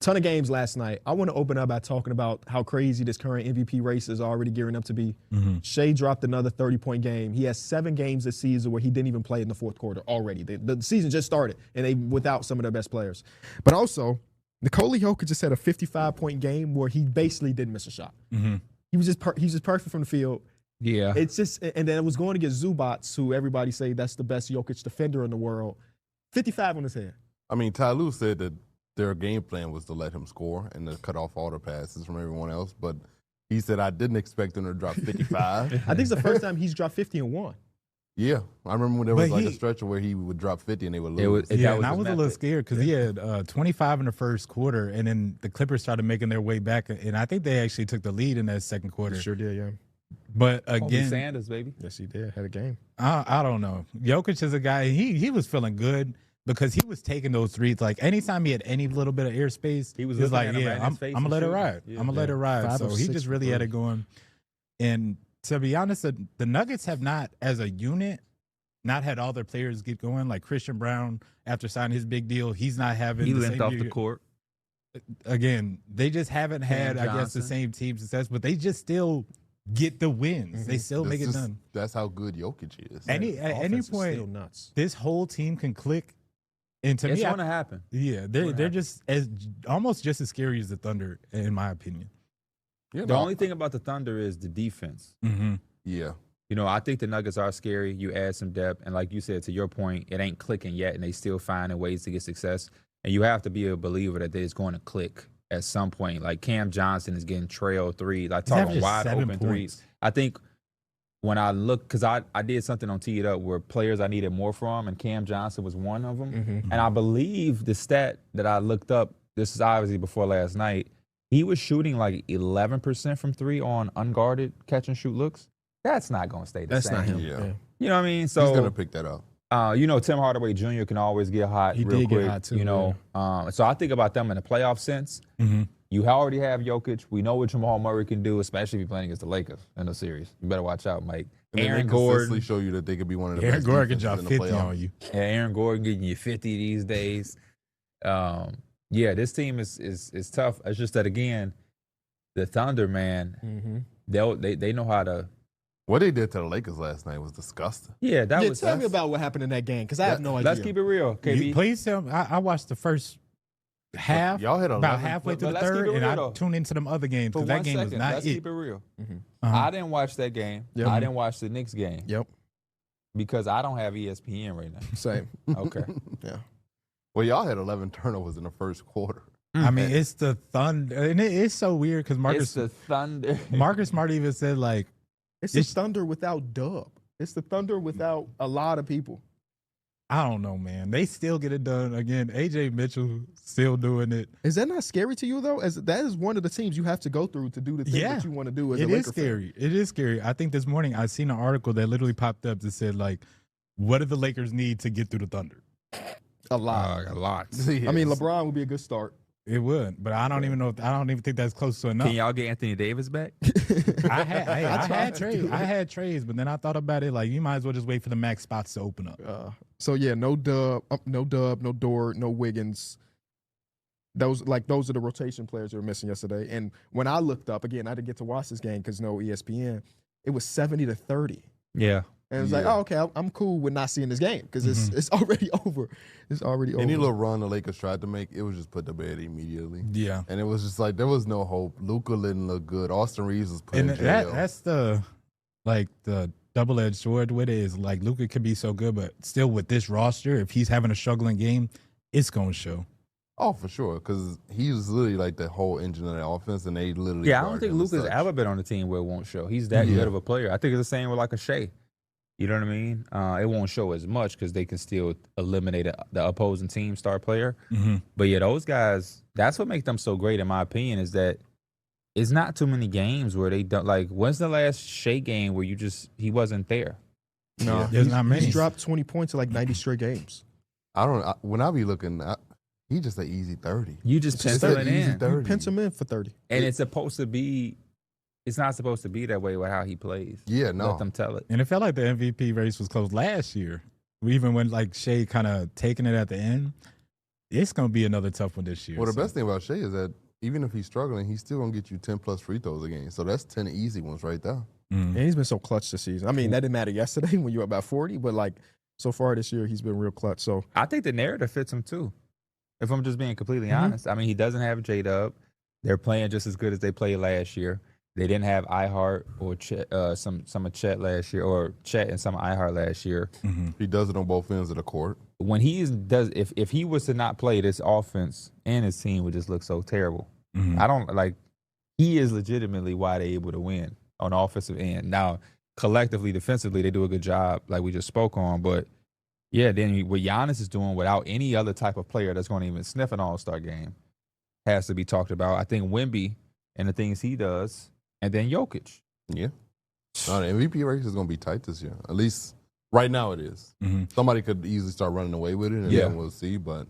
ton of games last night. I want to open up by talking about how crazy this current MVP race is already gearing up to be. Shea dropped another 30-point game. He has 7 games this season where he didn't even play in the fourth quarter already. The season just started, and they without some of their best players. But also, Nikola Jokic just had a 55-point game where he basically didn't miss a shot. He was just perfect from the field. Yeah. It's just, and then it was going against Zubats, who everybody say that's the best Jokic defender in the world. 55 on his head. I mean, Ty Lue said that their game plan was to let him score and to cut off all the passes from everyone else, but he said, I didn't expect him to drop 55. I think it's the first time he's dropped 50 and 1. Yeah. I remember when there was a stretch where he would drop 50 and they would lose. And I was a little scared because he had 25 in the first quarter, and then the Clippers started making their way back, and I think they actually took the lead in that second quarter. Sure did, yeah. But again, Sanders, baby. Yes, he did. Had a game. I don't know. Jokic is a guy, he was feeling good because he was taking those threes. Like, anytime he had any little bit of airspace, he was like, yeah, I'm going to let it ride. I'm going to let it ride. So he just really had it going. And to be honest, the Nuggets have not, as a unit, not had all their players get going. Like Christian Brown, after signing his big deal, he's not having He the limped same off the court. Again, they just haven't had, I guess, the same team success, but they just still get the wins. They still make it done. That's how good Jokic is. At any point, this whole team can click. And to me, it's going to happen. Yeah, they're just almost just as scary as the Thunder, in my opinion. Yeah, the only thing about the Thunder is the defense. Yeah. You know, I think the Nuggets are scary. You add some depth, and like you said, to your point, it ain't clicking yet, and they still finding ways to get success. And you have to be a believer that it's going to click at some point. Like Cam Johnson is getting trail threes. I talk about wide open threes. I think when I look, because I did something on Tee It Up where players I needed more from, and Cam Johnson was one of them. And I believe the stat that I looked up, this is obviously before last night, he was shooting like 11% from 3 on unguarded catch and shoot looks. That's not going to stay the same. That's not him. Yeah. You know what I mean? So he's going to pick that up. You know, Tim Hardaway Jr. can always get hot real quick. Get hot too, you know, so I think about them in a playoff sense. You already have Jokic. We know what Jamal Murray can do, especially if you're playing against the Lakers in the series. You better watch out, Mike. And Aaron Gordon show you that they could be one of the Aaron best Gordon can drop in the 50 playoffs. on you. Yeah, Aaron Gordon getting you 50 these days. Yeah, this team is tough. It's just that, again, the Thunder, man, they know how to. What they did to the Lakers last night was disgusting. Yeah, that was. Tell me about what happened in that game, because I have no idea. Let's keep it real, KB. Please tell me. I watched the first half, y'all had about halfway through the third, and I tuned into them other games because that game was not let's keep it real. Uh-huh. I didn't watch that game. Yep. I didn't watch the Knicks game. Yep. Because I don't have ESPN right now. Same. Okay. Yeah. Well, y'all had 11 turnovers in the first quarter. I mean, it's the Thunder, and it's so weird because It's the Thunder. Marcus Smart even said, like, It's the Thunder without Dub. It's the Thunder without a lot of people. I don't know, man. They still get it done. Again, A.J. Mitchell still doing it. Is that not scary to you, though? As that is one of the teams you have to go through to do the thing that you want to do as a Laker It is scary. It is scary. I think this morning I seen an article that literally popped up that said, like, what do the Lakers need to get through the Thunder? A lot. A lot. I mean, LeBron would be a good start. It would, but I don't even know. I don't even think that's close to enough. Can y'all get Anthony Davis back? I had trades, but then I thought about it. Like, you might as well just wait for the max spots to open up. So yeah, no Dub, no Dort, no Wiggins. Those are the rotation players that were missing yesterday. And when I looked up again, I didn't get to watch this game because no ESPN. It was 70-30. Yeah. And it was like, oh, okay, I'm cool with not seeing this game because it's already over. It's already over. Any little run the Lakers tried to make, it was just put to bed immediately. Yeah. And it was just like, there was no hope. Luka didn't look good. Austin Reeves was put in jail. That's the double-edged sword with it is, like, Luka could be so good, but still with this roster, if he's having a struggling game, it's going to show. Oh, for sure, because he was literally like the whole engine of the offense, and they literally Yeah, I don't think Luka's ever been on a team where it won't show. He's that good of a player. I think it's the same with like a Shea. You know what I mean? It won't show as much because they can still eliminate the opposing team star player. But yeah, those guys, that's what makes them so great, in my opinion, is that it's not too many games where they don't, like, when's the last Shea game where he wasn't there? No, there's not many. He's dropped 20 points in like 90 straight games. When I be looking, he just an easy 30. You just pencil it in. You pencil him in for 30. And it's not supposed to be that way with how he plays. Yeah, no. Let them tell it. And it felt like the MVP race was close last year. Even when, like, Shea kind of taking it at the end. It's going to be another tough one this year. Well, the best thing about Shea is that even if he's struggling, he's still going to get you 10-plus free throws a game. So that's 10 easy ones right there. And he's been so clutch this season. I mean, that didn't matter yesterday when you were about 40, but, like, so far this year, he's been real clutch. So I think the narrative fits him, too, if I'm just being completely honest. I mean, he doesn't have J-Dub. They're playing just as good as they played last year. They didn't have iHeart or some of Chet last year, or Chet and some of iHeart last year. He does it on both ends of the court. When if he was to not play, this offense and his team would just look so terrible. I don't like. He is legitimately why they're able to win on the offensive end. Now, collectively, defensively, they do a good job, like we just spoke on. But yeah, then what Giannis is doing without any other type of player that's going to even sniff an All-Star game has to be talked about. I think Wemby and the things he does, and then Jokic. Yeah. No, the MVP race is going to be tight this year. At least right now it is. Somebody could easily start running away with it, and then we'll see. But